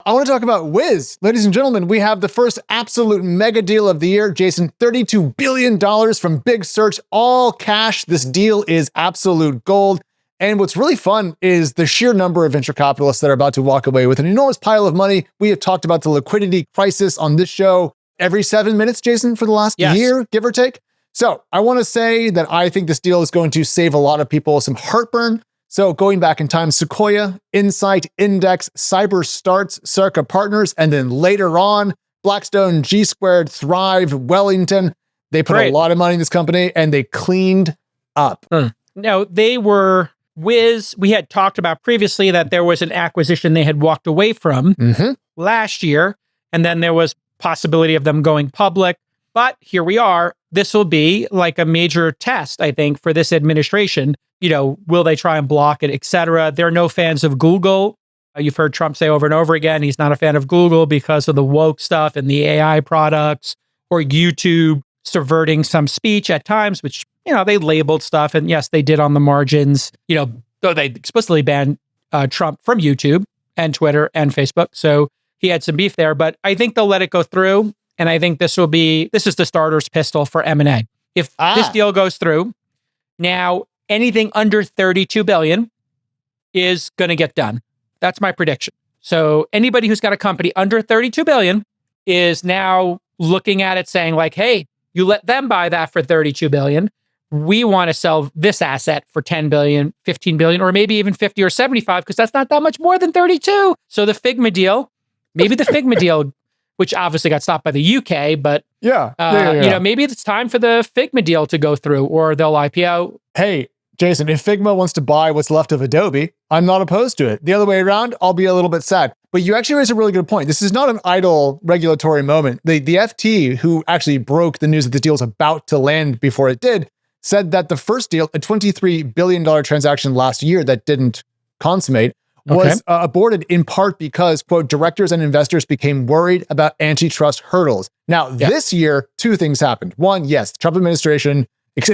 I want to talk about Wiz. Ladies and gentlemen, we have the first absolute mega deal of the year. Jason, $32 billion from Big Search, all cash. This deal is absolute gold. And what's really fun is the sheer number of venture capitalists that are about to walk away with an enormous pile of money. We have talked about the liquidity crisis on this show every 7 minutes, Jason, for the last year, give or take. So I want to say that I think this deal is going to save a lot of people some heartburn. So going back in time, Sequoia, Insight, Index, Cyber Starts, Circa Partners, and then later on, Blackstone, G Squared, Thrive, Wellington. They put a lot of money in this company and they cleaned up. No, they were Wiz. We had talked about previously that there was an acquisition they had walked away from last year. And then there was possibility of them going public. But here we are. This will be like a major test, I think, for this administration. You know, will they try and block it, et cetera? They're no fans of Google. You've heard Trump say over and over again, he's not a fan of Google because of the woke stuff and the AI products, or YouTube subverting some speech at times, which, you know, they labeled stuff. And yes, they did on the margins, you know, though they explicitly banned Trump from YouTube and Twitter and Facebook. So he had some beef there, but I think they'll let it go through. And I think this is the starter's pistol for M&A. If this deal goes through, now anything under 32 billion is going to get done. That's my prediction. So anybody who's got a company under 32 billion is now looking at it saying like, hey, you let them buy that for 32 billion. We want to sell this asset for 10 billion, 15 billion, or maybe even 50 or 75, because that's not that much more than 32. So the Figma deal, which obviously got stopped by the UK, but you know, maybe it's time for the Figma deal to go through, or they'll IPO. Hey, Jason, if Figma wants to buy what's left of Adobe, I'm not opposed to it. The other way around, I'll be a little bit sad. But you actually raised a really good point. This is not an idle regulatory moment. The FT, who actually broke the news that the deal was about to land before it did, said that the first deal, a $23 billion transaction last year that didn't consummate, was aborted in part because, quote, directors and investors became worried about antitrust hurdles. Now, this year, two things happened. One, yes, the Trump administration,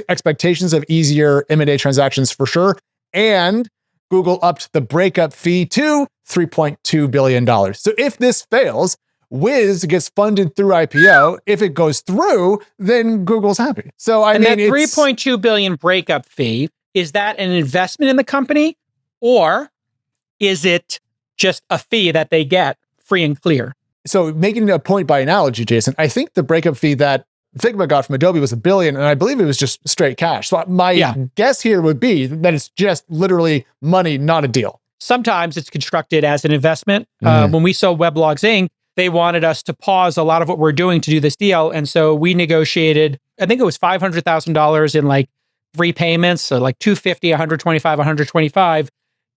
expectations of easier M&A transactions for sure, and Google upped the breakup fee to $3.2 billion. So if this fails, Wiz gets funded through IPO. If it goes through, then Google's happy. So I mean, that $3.2 billion breakup fee, is that an investment in the company, or is it just a fee that they get free and clear? So making a point by analogy, Jason, I think the breakup fee that Figma got from Adobe was $1 billion, and I believe it was just straight cash. So my guess here would be that it's just literally money, not a deal. Sometimes it's constructed as an investment. When we sold Weblogs Inc., they wanted us to pause a lot of what we're doing to do this deal. And so we negotiated, I think it was $500,000 in like 3 payments, so like $250, $125, $125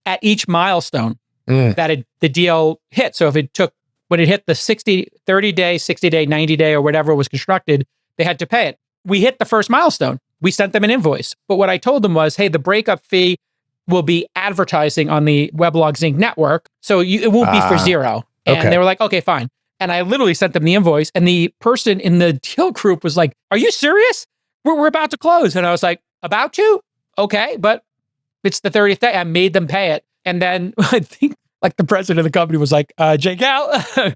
at each milestone that the deal hit. So if it took, when it hit the 30-day, 60-day, 90-day, or whatever was constructed, they had to pay it. We hit the first milestone. We sent them an invoice. But what I told them was, hey, the breakup fee will be advertising on the Weblogs Inc. network. So it won't be for zero. And they were like, okay, fine. And I literally sent them the invoice. And the person in the deal group was like, are you serious? We're about to close. And I was like, about to? Okay, but it's the 30th day. I made them pay it. And then I think like the president of the company was like, Jay Gal, can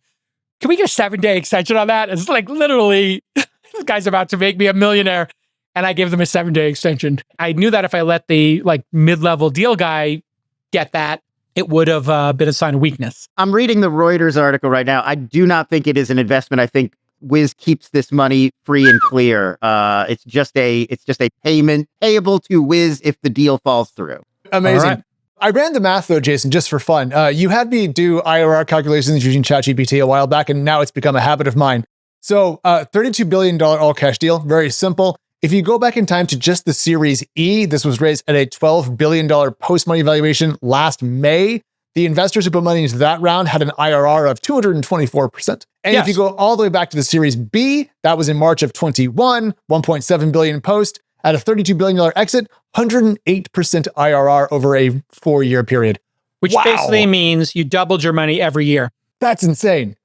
we get a 7-day extension on that? It's like literally, this guy's about to make me a millionaire. And I gave them a 7-day extension. I knew that if I let the like mid-level deal guy get that, it would have been a sign of weakness. I'm reading the Reuters article right now. I do not think it is an investment. I think Wiz keeps this money free and clear. It's just a payment payable to Wiz if the deal falls through. Amazing. Right. I ran the math though, Jason, just for fun. You had me do IRR calculations using ChatGPT a while back, and now it's become a habit of mine. So $32 billion all cash deal, very simple. If you go back in time to just the Series E, this was raised at a $12 billion post-money valuation last May. The investors who put money into that round had an IRR of 224%. And if you go all the way back to the Series B, that was in March of 21, $1.7 billion post, at a $32 billion exit, 108% IRR over a 4-year period. Which basically means you doubled your money every year. That's insane.